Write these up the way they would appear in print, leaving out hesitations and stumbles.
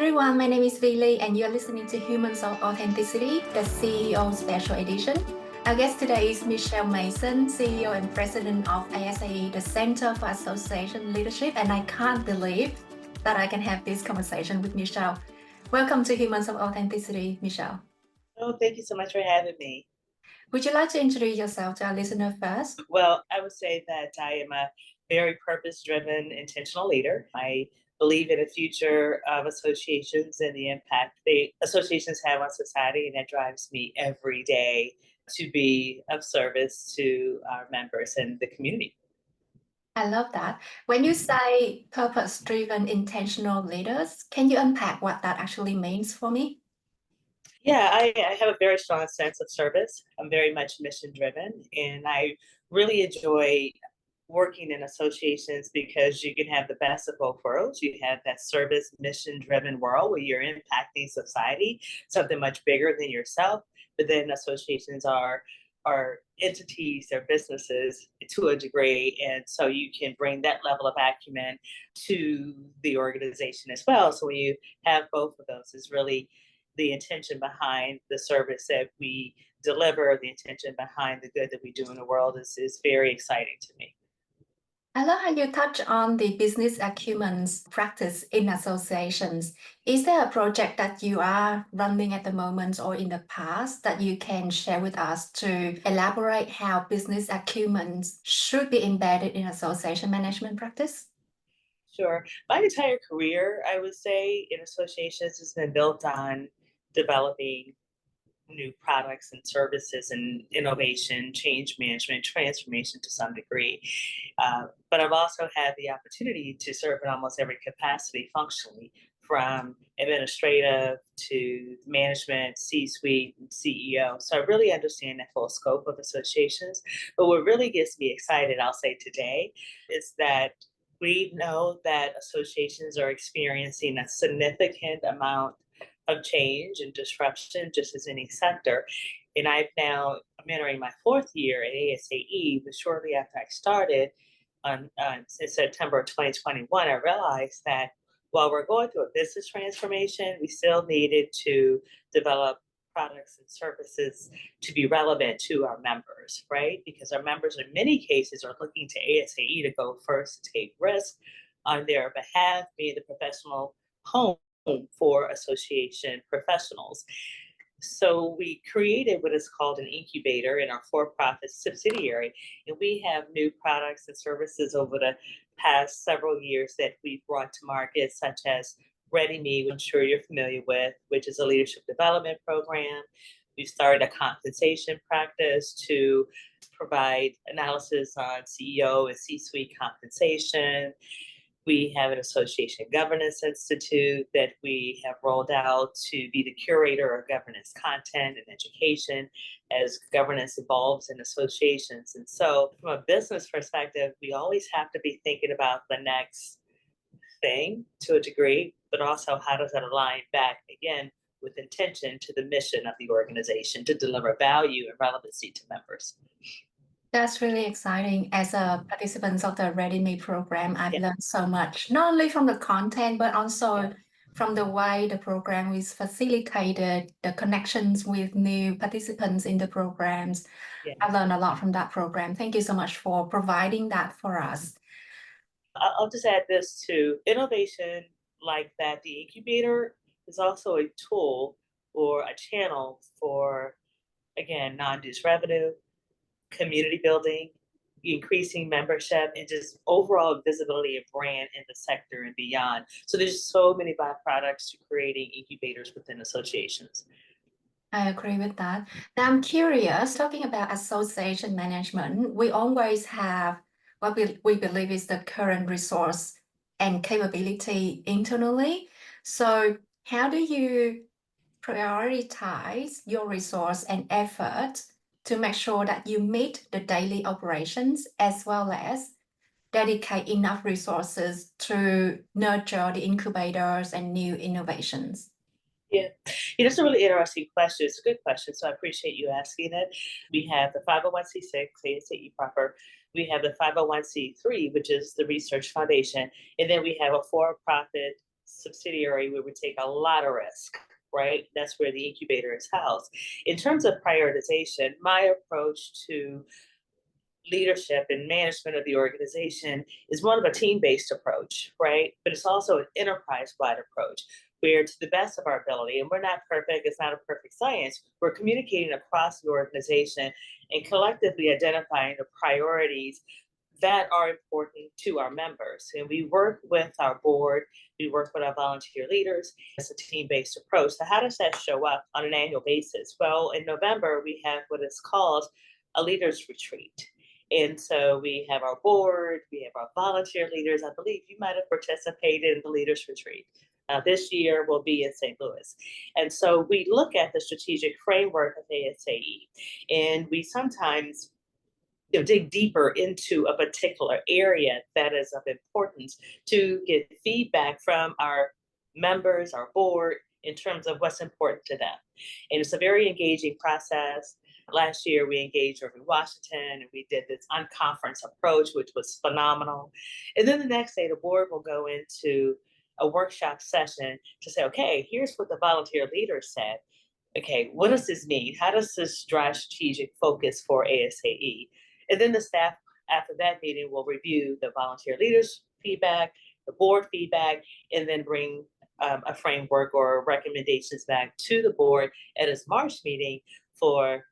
everyone, my name is Vili and you're listening to Humans of Authenticity, the CEO Special Edition. Our guest today is Michelle Mason, CEO and President of ASAE, the Center for Association Leadership, and I can't believe that I can have this conversation with Michelle. Welcome to Humans of Authenticity, Michelle. Oh, thank you so much for having me. Would you like to introduce yourself to our listener first? Well, I would say that I am a very purpose-driven, intentional leader. I believe in a future of associations and the impact the associations have on society, and that drives me every day to be of service to our members and the community. I love that. When you say purpose-driven, intentional leaders, can you unpack what that actually means for me? Yeah, I have a very strong sense of service. I'm very much mission-driven, and I really enjoy working in associations because you can have the best of both worlds. You have that service mission-driven world where you're impacting society, something much bigger than yourself. But then associations are entities, they're businesses to a degree, and so you can bring that level of acumen to the organization as well. So when you have both of those, is really the intention behind the service that we deliver, the intention behind the good that we do in the world is very exciting to me. I love how you touch on the business acumen's practice in associations. Is there a project that you are running at the moment or in the past that you can share with us to elaborate how business acumen should be embedded in association management practice? Sure. My entire career, I would say, in associations has been built on developing new products and services and innovation, change management, transformation to some degree. But I've also had the opportunity to serve in almost every capacity functionally, from administrative to management, C-suite, and CEO. So I really understand the full scope of associations. But what really gets me excited, I'll say today, is that we know that associations are experiencing a significant amount of change and disruption, just as any sector. And I'm entering my fourth year at ASAE, but shortly after I started in September of 2021, I realized that while we're going through a business transformation, we still needed to develop products and services to be relevant to our members, right? Because our members in many cases are looking to ASAE to go first, to take risks on their behalf, being the professional home for association professionals. So we created what is called an incubator in our for-profit subsidiary, and we have new products and services over the past several years that we've brought to market, such as Ready Me, which I'm sure you're familiar with, which is a leadership development program. We've started a compensation practice to provide analysis on CEO and C-suite compensation. We have an association governance institute that we have rolled out to be the curator of governance content and education as governance evolves in associations. And so from a business perspective, we always have to be thinking about the next thing to a degree, but also how does that align back again with intention to the mission of the organization to deliver value and relevancy to members. That's really exciting. As a participant of the Ready Me program, I've learned so much, not only from the content, but also from the way the program is facilitated, the connections with new participants in the programs. I've learned a lot from that program. Thank you so much for providing that for us. I'll just add this to innovation like that. The incubator is also a tool or a channel for, again, non-dues revenue, community building, increasing membership, and just overall visibility of brand in the sector and beyond. So there's so many byproducts to creating incubators within associations. I agree with that. Now I'm curious, talking about association management, we always have what we believe is the current resource and capability internally. So how do you prioritize your resource and effort to make sure that you meet the daily operations as well as dedicate enough resources to nurture the incubators and new innovations? Yeah, it's a really interesting question. It's a good question, so I appreciate you asking it. We have the 501c6, ASAE proper. We have the 501c3, which is the Research Foundation, and then we have a for-profit subsidiary where we take a lot of risk, right? That's where the incubator is housed. In terms of prioritization, my approach to leadership and management of the organization is one of a team-based approach, right? But it's also an enterprise-wide approach where, to the best of our ability, and we're not perfect, it's not a perfect science, we're communicating across the organization and collectively identifying the priorities that are important to our members. And we work with our board, we work with our volunteer leaders. It's a team-based approach. So how does that show up on an annual basis? Well, in November, we have what is called a leaders retreat. And so we have our board, we have our volunteer leaders. I believe you might have participated in the leaders retreat. This year will be in St. Louis. And so we look at the strategic framework of ASAE, and we sometimes dig deeper into a particular area that is of importance to get feedback from our members, our board, in terms of what's important to them. And it's a very engaging process. Last year, we engaged over in Washington and we did this unconference approach, which was phenomenal. And then the next day, the board will go into a workshop session to say, okay, here's what the volunteer leaders said. Okay, what does this mean? How does this drive strategic focus for ASAE? And then the staff after that meeting will review the volunteer leaders' feedback, the board feedback, and then bring a framework or recommendations back to the board at its March meeting for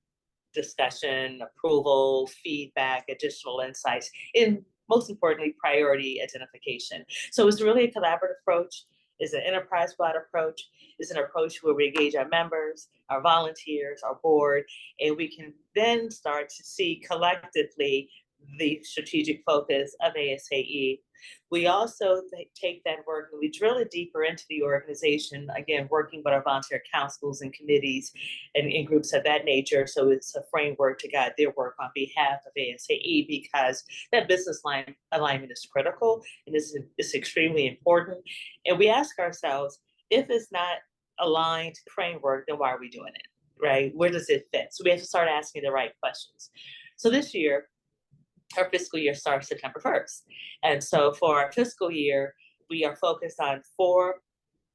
discussion, approval, feedback, additional insights, and most importantly, priority identification. So it's really a collaborative approach. It's an enterprise-wide approach. It's an approach where we engage our members, our volunteers, our board, and we can then start to see collectively the strategic focus of ASAE. We also take that work and we drill it deeper into the organization, again, working with our volunteer councils and committees and groups of that nature. So it's a framework to guide their work on behalf of ASAE, because that business line alignment is critical and it's extremely important. And we ask ourselves, if it's not aligned framework, then why are we doing it, right? Where does it fit? So we have to start asking the right questions. So this year, our fiscal year starts September 1st. And so for our fiscal year, we are focused on 4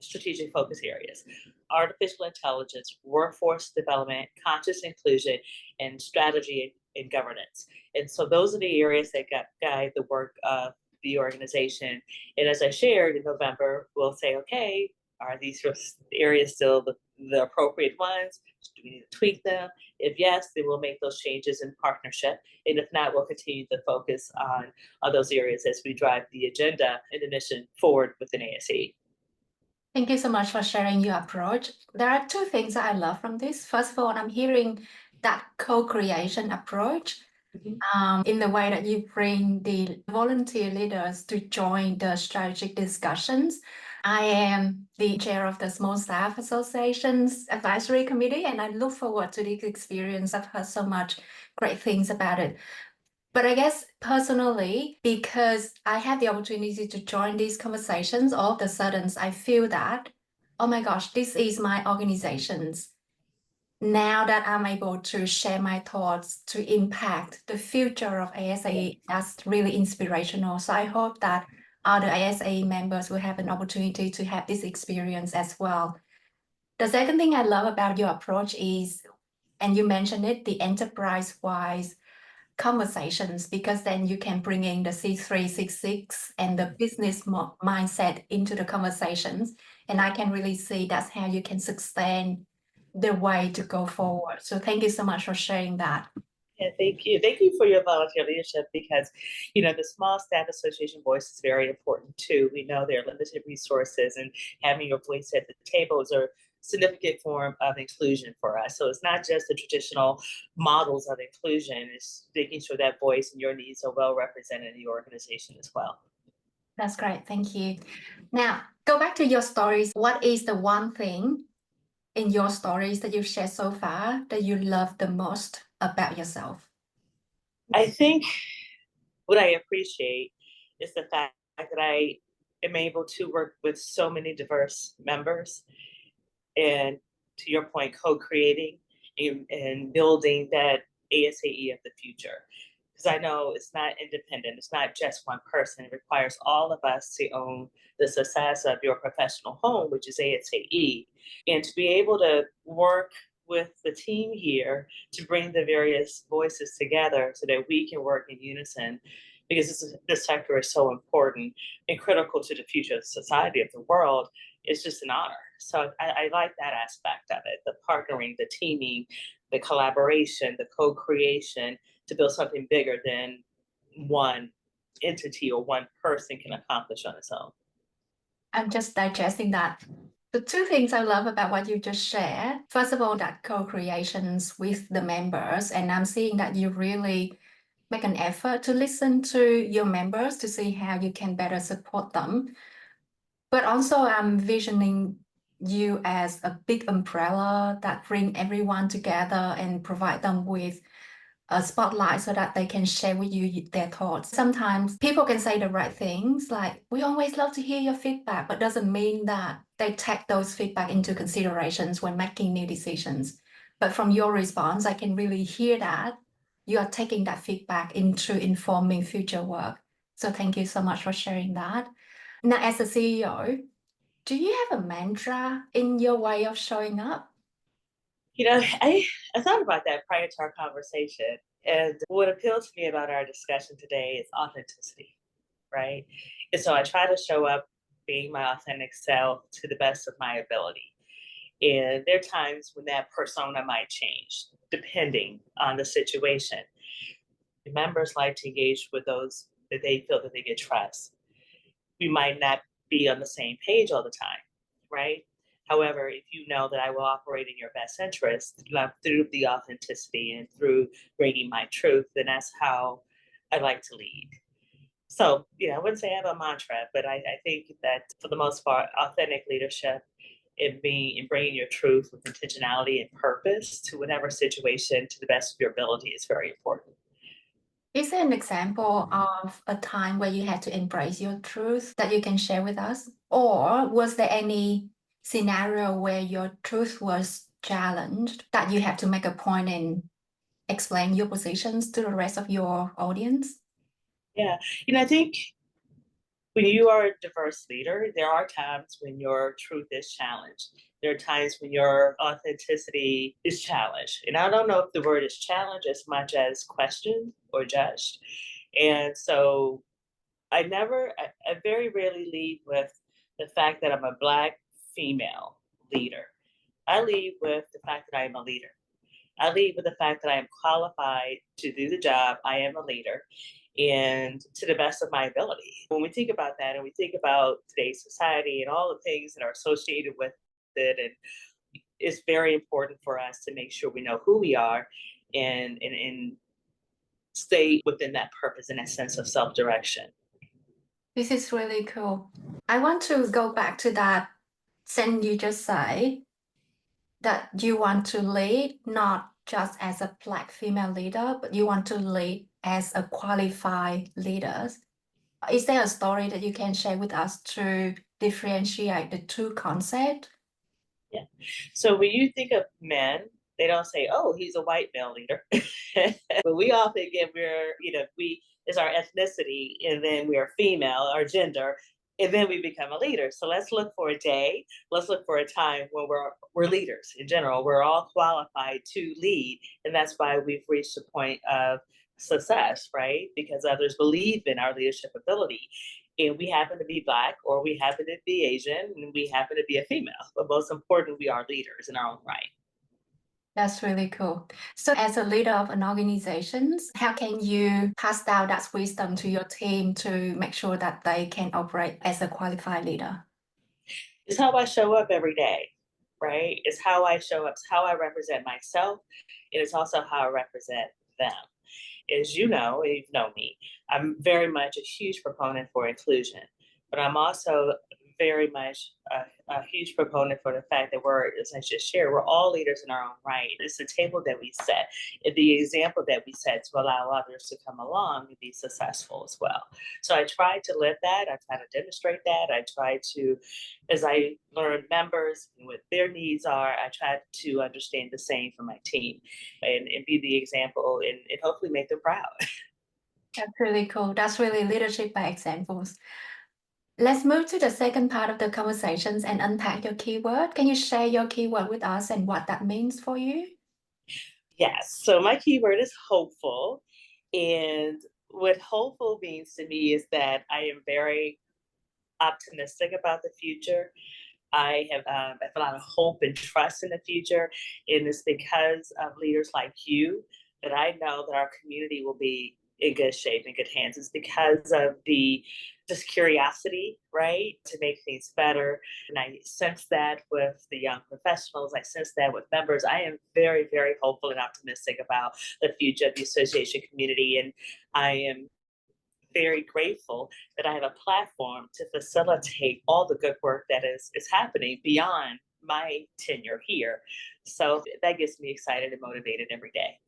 strategic focus areas: artificial intelligence, workforce development, conscious inclusion, and strategy and governance. And so those are the areas that guide the work of the organization. And as I shared in November, we'll say, okay, are these areas still the appropriate ones? Do we need to tweak them? If yes, then we'll make those changes in partnership. And if not, we'll continue to focus on those areas as we drive the agenda and the mission forward within ASAE. Thank you so much for sharing your approach. There are 2 things that I love from this. First of all, I'm hearing that co-creation approach. In the way that you bring the volunteer leaders to join the strategic discussions. I am the chair of the Small Staff Association's Advisory Committee, and I look forward to this experience. I've heard so much great things about it. But I guess personally, because I had the opportunity to join these conversations, all of a sudden I feel that, oh my gosh, this is my organization's. Now that I'm able to share my thoughts to impact the future of ASAE, that's really inspirational. So I hope that other ASAE members will have an opportunity to have this experience as well. The second thing I love about your approach is, and you mentioned it, the enterprise-wide conversations, because then you can bring in the C366 and the business mindset into the conversations. And I can really see that's how you can sustain the way to go forward. So thank you so much for sharing that. Yeah, thank you. Thank you for your volunteer leadership, because, the Small Staff Association voice is very important too. We know there are limited resources, and having your voice at the table is a significant form of inclusion for us. So it's not just the traditional models of inclusion, it's making sure that voice and your needs are well represented in the organization as well. That's great. Thank you. Now, go back to your stories. What is the one thing in your stories that you've shared so far that you love the most about yourself? I think what I appreciate is the fact that I am able to work with so many diverse members, and to your point, co-creating and building that ASAE of the future. because I know it's not independent. It's not just one person. It requires all of us to own the success of your professional home, which is ASAE, and to be able to work with the team here to bring the various voices together so that we can work in unison, because this sector is so important and critical to the future of society, of the world. It's just an honor. So I like that aspect of it, the partnering, the teaming, the collaboration, the co-creation to build something bigger than one entity or one person can accomplish on its own. I'm just digesting that. The two things I love about what you just shared, first of all, that co-creations with the members, and I'm seeing that you really make an effort to listen to your members to see how you can better support them. But also I'm visioning you as a big umbrella that bring everyone together and provide them with a spotlight so that they can share with you their thoughts. Sometimes people can say the right things, like, we always love to hear your feedback, but doesn't mean that they take those feedback into considerations when making new decisions. But from your response, I can really hear that you are taking that feedback into informing future work. So thank you so much for sharing that. Now, as a CEO, do you have a mantra in your way of showing up? I thought about that prior to our conversation. And what appealed to me about our discussion today is authenticity, right? And so I try to show up being my authentic self to the best of my ability. And there are times when that persona might change depending on the situation. Members like to engage with those that they feel that they get trust. We might not be on the same page all the time, right? However, if you know that I will operate in your best interest through the authenticity and through bringing my truth, then that's how I like to lead. So, I wouldn't say I have a mantra, but I think that for the most part, authentic leadership in bringing your truth with intentionality and purpose to whatever situation to the best of your ability is very important. Is there an example of a time where you had to embrace your truth that you can share with us? Or was there any scenario where your truth was challenged that you had to make a point and explain your positions to the rest of your audience? Yeah, I think when you are a diverse leader, there are times when your truth is challenged. There are times when your authenticity is challenged. And I don't know if the word is challenged as much as questioned or judged. And so I very rarely lead with the fact that I'm a Black female leader. I lead with the fact that I am a leader. I lead with the fact that I am qualified to do the job. I am a leader and to the best of my ability. When we think about that and we think about today's society and all the things that are associated with it, and it's very important for us to make sure we know who we are and stay within that purpose and that sense of self-direction. This is really cool. I want to go back to that sentence you just said, that you want to lead not just as a Black female leader, but you want to lead as a qualified leader. Is there a story that you can share with us to differentiate the two concepts? Yeah. So when you think of men, they don't say, "Oh, he's a white male leader," but we often get we is our ethnicity, and then we are female, our gender, and then we become a leader. So let's look for a day. Let's look for a time when we're leaders in general. We're all qualified to lead, and that's why we've reached a point of success, right? Because others believe in our leadership ability, and we happen to be Black or we happen to be Asian and we happen to be a female. But most important, we are leaders in our own right. That's really cool. So as a leader of an organization, how can you pass down that wisdom to your team to make sure that they can operate as a qualified leader? It's how I show up every day, right? It's how I show up, it's how I represent myself, and it's also how I represent them. As you know, and you've known me, I'm very much a huge proponent for inclusion, but I'm also very much a huge proponent for the fact that as I just shared, we're all leaders in our own right. It's the table that we set, the example that we set to allow others to come along and be successful as well. So I try to live that. I try to demonstrate that. I try to, as I learn members and what their needs are, I try to understand the same for my team and be the example and hopefully make them proud. That's really cool. That's really leadership by examples. Let's move to the second part of the conversations and unpack your keyword. Can you share your keyword with us and what that means for you? Yes. So my keyword is hopeful. And what hopeful means to me is that I am very optimistic about the future. I have a lot of hope and trust in the future, and it's because of leaders like you that I know that our community will be in good shape, in good hands. It's because of the just curiosity, right, to make things better. And I sense that with the young professionals. I sense that with members. I am very, very hopeful and optimistic about the future of the association community, and I am very grateful that I have a platform to facilitate all the good work that is happening beyond my tenure here. So that gets me excited and motivated every day.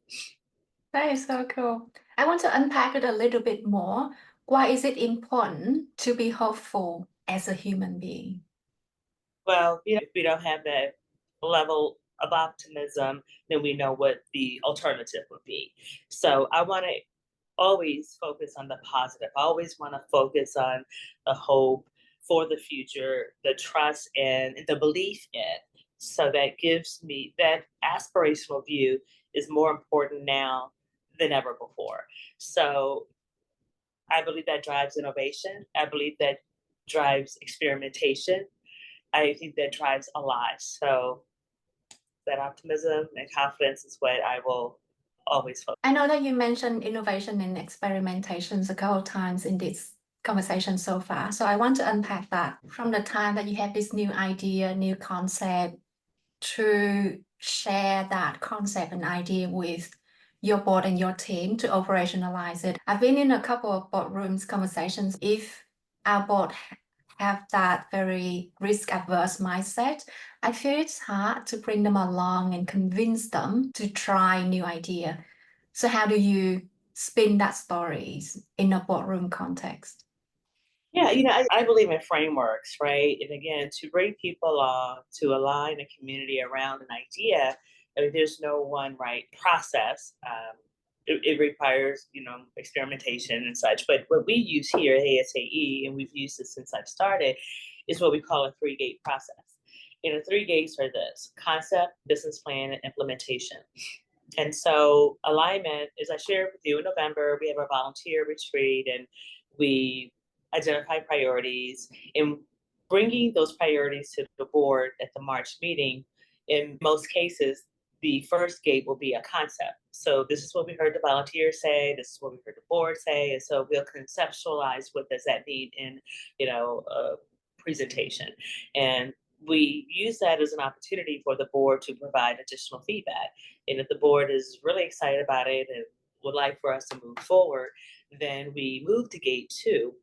That is so cool. I want to unpack it a little bit more. Why is it important to be hopeful as a human being? Well, if we don't have that level of optimism, then we know what the alternative would be. So I want to always focus on the positive. I always want to focus on the hope for the future, the trust and the belief in. So that gives me that aspirational view is more important now than ever before. So I believe that drives innovation. I believe that drives experimentation. I think that drives a lot. So that optimism and confidence is what I will always focus. I know that you mentioned innovation and experimentations a couple of times in this conversation so far. So I want to unpack that from the time that you had this new idea, new concept, to share that concept and idea with your board and your team to operationalize it. I've been in a couple of boardrooms conversations. If our board have that very risk averse mindset, I feel it's hard to bring them along and convince them to try new idea. So how do you spin that stories in a boardroom context? Yeah, I believe in frameworks, right? And again, to bring people along, to align a community around an idea, I mean, there's no one right process. It requires, experimentation and such. But what we use here at ASAE, and we've used this since I've started, is what we call a three-gate process. And the three gates are this: concept, business plan, and implementation. And so alignment, as I shared with you in November, we have a volunteer retreat and we identify priorities and bringing those priorities to the board at the March meeting. In most cases, the first gate will be a concept. So this is what we heard the volunteers say, this is what we heard the board say, and so we'll conceptualize what does that mean in, a presentation. And we use that as an opportunity for the board to provide additional feedback. And if the board is really excited about it and would like for us to move forward, then we move to gate two,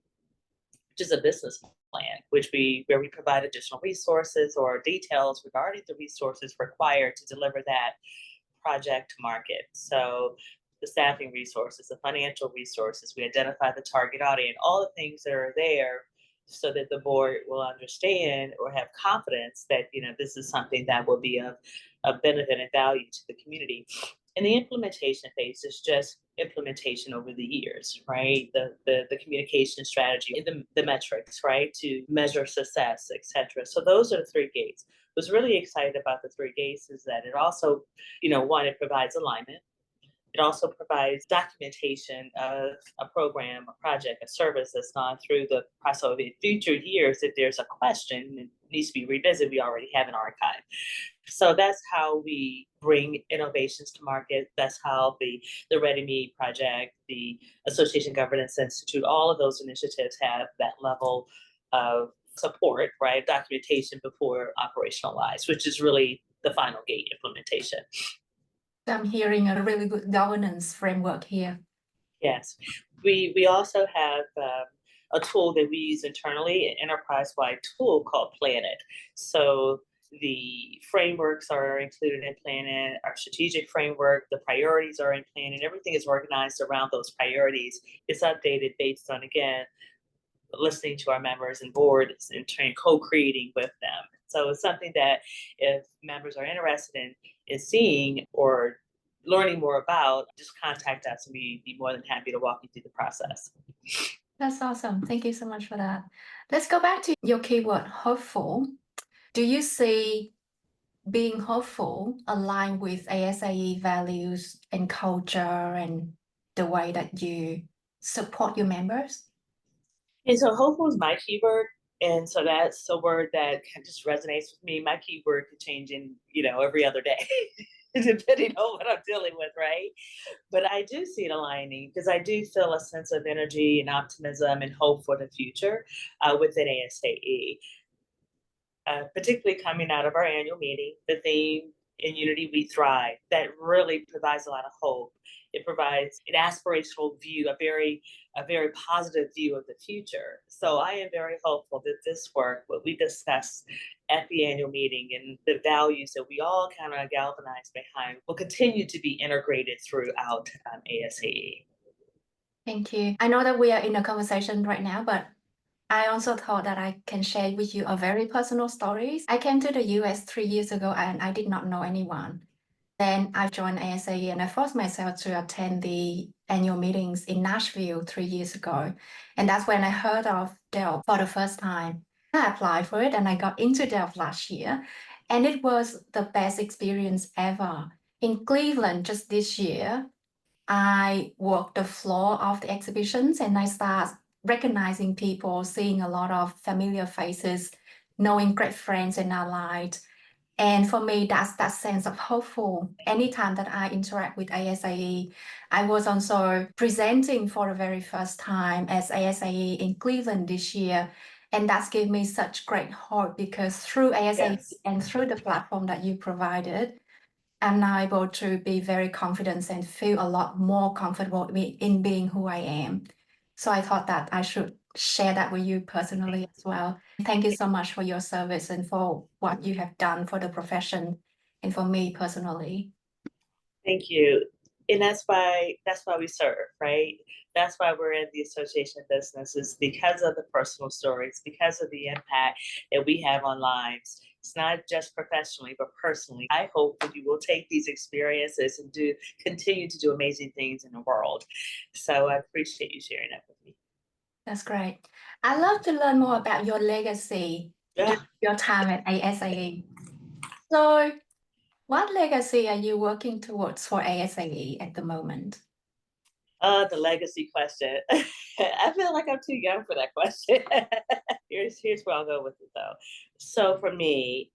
which is a business plan, where we provide additional resources or details regarding the resources required to deliver that project to market. So the staffing resources, the financial resources, we identify the target audience, all the things that are there so that the board will understand or have confidence that this is something that will be of benefit and value to the community. And the implementation phase is just implementation over the years, right? The communication strategy, the metrics, right, to measure success, etc. So those are the three gates. Was really excited about the three gates is that it also, one, it provides alignment. It also provides documentation of a program, a project, a service that's gone through the process. So in future years, if there's a question that needs to be revisited, we already have an archive. So that's how we bring innovations to market. That's how the Ready Me project, the Association Governance Institute, all of those initiatives have that level of support, right? Documentation before operationalized, which is really the final gate, implementation. I'm hearing a really good governance framework here. Yes. We also have a tool that we use internally, an enterprise-wide tool called Planet. So the frameworks are included in Planet, our strategic framework, the priorities are in Planet, everything is organized around those priorities. It's updated based on, again, listening to our members and boards and co-creating with them. So it's something that if members are interested in seeing or learning more about, just contact us and we'd be more than happy to walk you through the process. That's awesome. Thank you so much for that. Let's go back to your keyword, hopeful. Do you see being hopeful align with ASAE values and culture and the way that you support your members? And so hopeful is my keyword. And so that's a word that just resonates with me. My keyword could change in, every other day, depending on what I'm dealing with, right? But I do see it aligning because I do feel a sense of energy and optimism and hope for the future within ASAE. Particularly coming out of our annual meeting, the theme "In Unity We Thrive" that really provides a lot of hope. It provides an aspirational view, a very positive view of the future. So I am very hopeful that this work, what we discussed at the annual meeting, and the values that we all kind of galvanize behind, will continue to be integrated throughout ASAE. Thank you. I know that we are in a conversation right now, but I also thought that I can share with you a very personal story. I came to the US 3 years ago and I did not know anyone. Then I joined ASAE and I forced myself to attend the annual meetings in Nashville 3 years ago. And that's when I heard of Delp for the first time. I applied for it and I got into Delp last year. And it was the best experience ever. In Cleveland, just this year, I walked the floor of the exhibitions and I start recognizing people, seeing a lot of familiar faces, knowing great friends and allied. And for me, that's that sense of hopeful. Anytime that I interact with ASAE, I was also presenting for the very first time as ASAE in Cleveland this year. And that's given me such great hope because through ASAE Yes. and through the platform that you provided, I'm now able to be very confident and feel a lot more comfortable in being who I am. So I thought that I should share that with you personally as well. Thank you so much for your service and for what you have done for the profession and for me personally. Thank you. And that's why we serve, right? That's why we're in the association business, is because of the personal stories, because of the impact that we have on lives. It's not just professionally, but personally. I hope that you will take these experiences and continue to do amazing things in the world. So I appreciate you sharing that with me. That's great. I'd love to learn more about your legacy during your time at ASAE. So what legacy are you working towards for ASAE at the moment? The legacy question. I feel like I'm too young for that question. here's where I'll go with it though. So for me,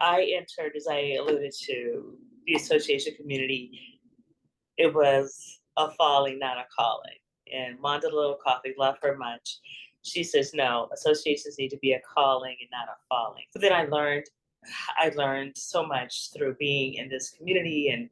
I entered, as I alluded to, the association community. It was a falling, not a calling. And Wanda Little Coffee, love her much. She says, no, associations need to be a calling and not a falling. So then I learned so much through being in this community and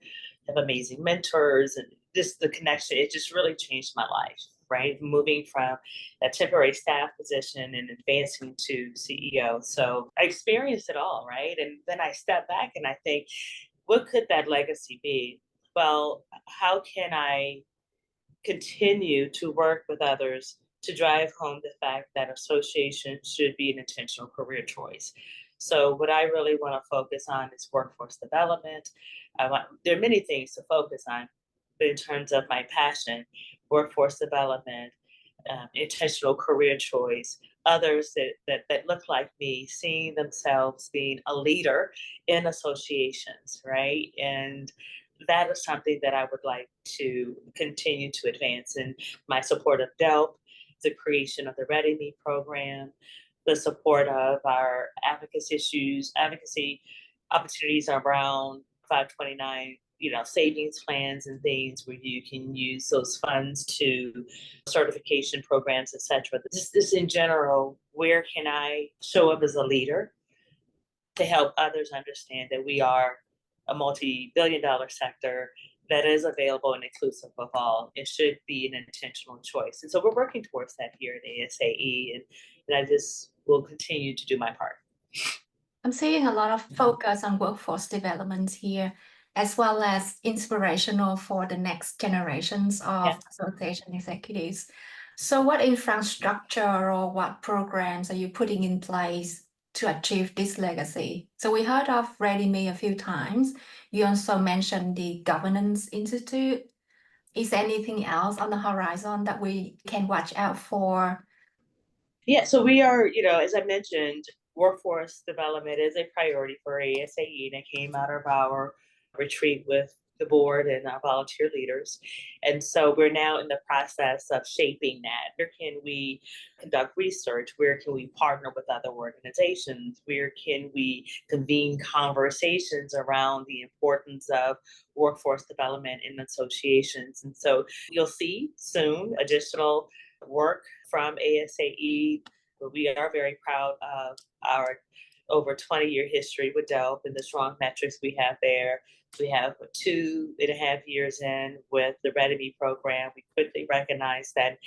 have amazing mentors and just the connection. It just really changed my life, right? Moving from a temporary staff position and advancing to CEO. So I experienced it all, right? And then I step back and I think, what could that legacy be? Well, how can I continue to work with others to drive home the fact that association should be an intentional career choice? So what I really want to focus on is workforce development. There are many things to focus on, but in terms of my passion, workforce development, intentional career choice, others that look like me, seeing themselves being a leader in associations, right? And that is something that I would like to continue to advance in my support of DELP, the creation of the Ready Me program, the support of our advocacy opportunities around 529, savings plans and things where you can use those funds to certification programs, etc. This in general, where can I show up as a leader to help others understand that we are a multi-billion-dollar sector that is available and inclusive of all. It should be an intentional choice. And so we're working towards that here at ASAE, and I just will continue to do my part. I'm seeing a lot of focus on workforce development here, as well as inspirational for the next generations of association executives. So what infrastructure or what programs are you putting in place to achieve this legacy? So we heard of Ready-Me a few times. You also mentioned the Governance Institute. Is there anything else on the horizon that we can watch out for? Yeah, so we are, as I mentioned, workforce development is a priority for ASAE, and it came out of our retreat with the board and our volunteer leaders. And so we're now in the process of shaping that. Where can we conduct research? Where can we partner with other organizations? Where can we convene conversations around the importance of workforce development in associations? And so you'll see soon additional work from ASAE. We are very proud of our over 20-year history with DELP and the strong metrics we have there. We have 2.5 years in with the Ready-Me program. We quickly recognize that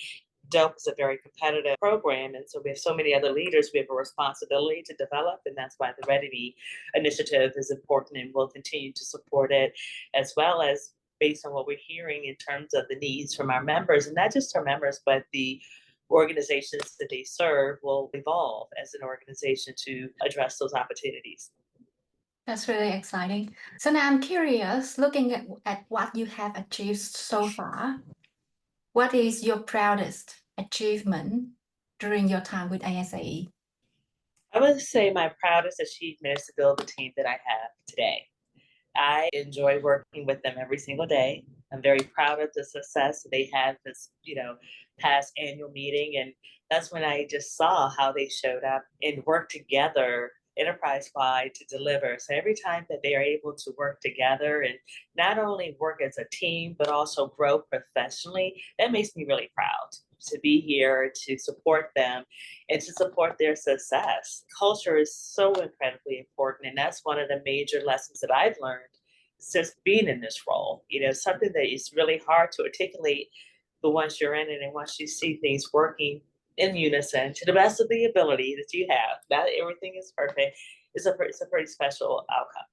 DELP is a very competitive program, and so we have so many other leaders. We have a responsibility to develop, and that's why the Ready-Me initiative is important, and we'll continue to support it, as well as based on what we're hearing in terms of the needs from our members, and not just our members, but the organizations that they serve will evolve as an organization to address those opportunities. That's really exciting. So now I'm curious, looking at what you have achieved so far, what is your proudest achievement during your time with ASAE? I would say my proudest achievement is to build the team that I have today. I enjoy working with them every single day. I'm very proud of the success they had this, past annual meeting. And that's when I just saw how they showed up and worked together enterprise-wide to deliver. So every time that they are able to work together and not only work as a team, but also grow professionally, that makes me really proud to be here to support them and to support their success. Culture is so incredibly important. And that's one of the major lessons that I've learned since being in this role. Something that is really hard to articulate, but once you're in it and once you see things working in unison to the best of the ability that you have, not everything is perfect, it's a pretty special outcome.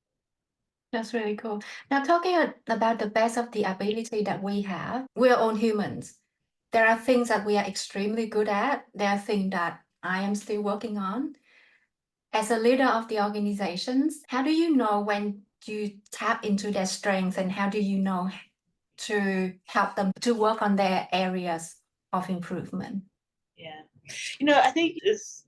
That's really cool. Now, talking about the best of the ability that we have, we're all humans. There are things that we are extremely good at. There are things that I am still working on. As a leader of the organizations, how do you know when you tap into their strengths, and how do you know to help them to work on their areas of improvement? Yeah. I think it's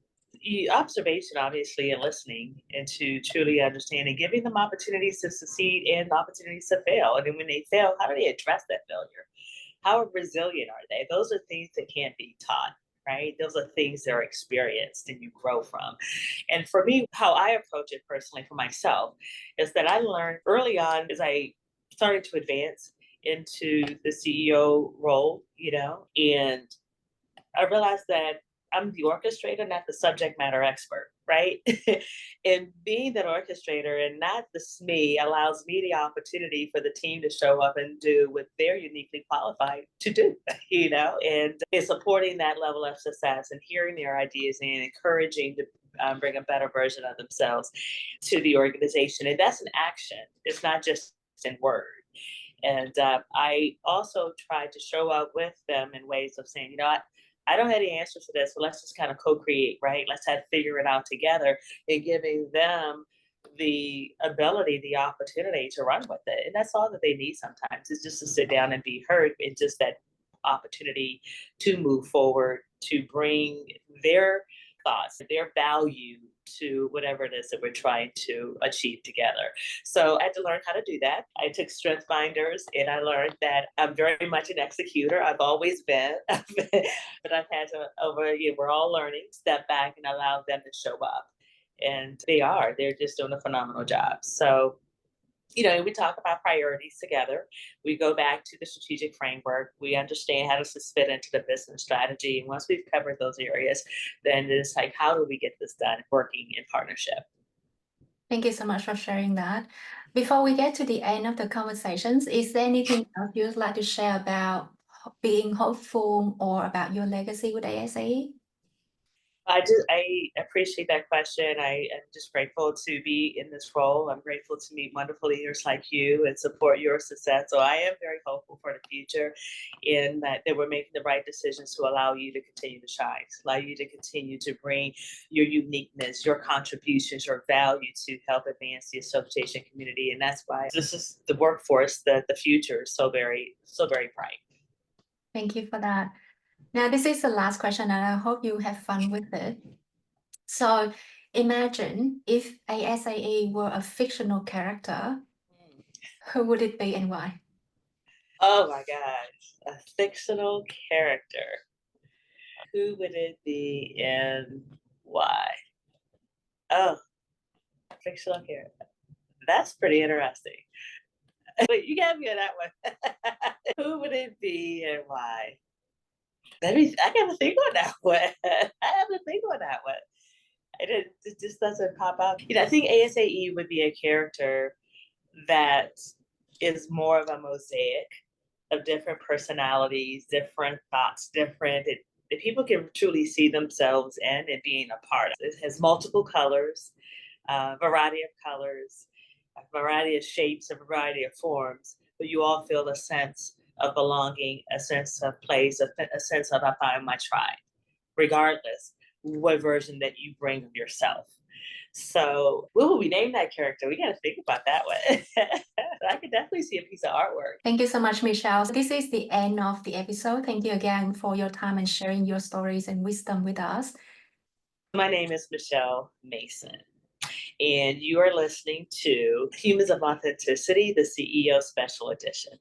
observation, obviously, and listening, and to truly understand and giving them opportunities to succeed and opportunities to fail. And then when they fail, how do they address that failure? How resilient are they? Those are things that can't be taught, right? Those are things that are experienced and you grow from. And for me, how I approach it personally for myself is that I learned early on as I started to advance into the CEO role, and I realized that I'm the orchestrator, not the subject matter expert, right? And being that orchestrator and not the SME allows me the opportunity for the team to show up and do what they're uniquely qualified to do, and it's supporting that level of success and hearing their ideas and encouraging to bring a better version of themselves to the organization. And that's an action. It's not just in word. And I also tried to show up with them in ways of saying, I don't have the answers to this, so let's just kind of co-create, right? Let's have to figure it out together, and giving them the ability, the opportunity to run with it. And that's all that they need sometimes, is just to sit down and be heard, and just that opportunity to move forward, to bring their thoughts, their value to whatever it is that we're trying to achieve together. So I had to learn how to do that. I took strength finders, and I learned that I'm very much an executor. I've always been, but I've had to we're all learning, step back and allow them to show up. And they're just doing a phenomenal job. So we talk about priorities together. We go back to the strategic framework. We understand how does this fit into the business strategy. And once we've covered those areas, then it's like, how do we get this done working in partnership? Thank you so much for sharing that. Before we get to the end of the conversations, is there anything else you'd like to share about being hopeful or about your legacy with ASAE? I appreciate that question. I am just grateful to be in this role. I'm grateful to meet wonderful leaders like you and support your success. So I am very hopeful for the future in that we're making the right decisions to allow you to continue to shine, allow you to continue to bring your uniqueness, your contributions, your value to help advance the association community. And that's why this is the workforce, the future is so very bright. Thank you for that. Now, this is the last question, and I hope you have fun with it. So, imagine if ASAE were a fictional character, who would it be and why? Oh my gosh, a fictional character. Who would it be and why? Oh, fictional character. That's pretty interesting. Wait, you got me on that one. Who would it be and why? I gotta think on that one. I have to think on that one. It just doesn't pop up. I think ASAE would be a character that is more of a mosaic of different personalities, different thoughts, that people can truly see themselves in and being a part of. It has multiple colors, a variety of colors, a variety of shapes, a variety of forms, but you all feel a sense of belonging, a sense of place, a sense of I find my tribe, regardless what version that you bring of yourself. So, what would we name that character? We got to think about that one. I could definitely see a piece of artwork. Thank you so much, Michelle. This is the end of the episode. Thank you again for your time and sharing your stories and wisdom with us. My name is Michelle Mason, and you are listening to Humans of Authenticity, the CEO Special Edition.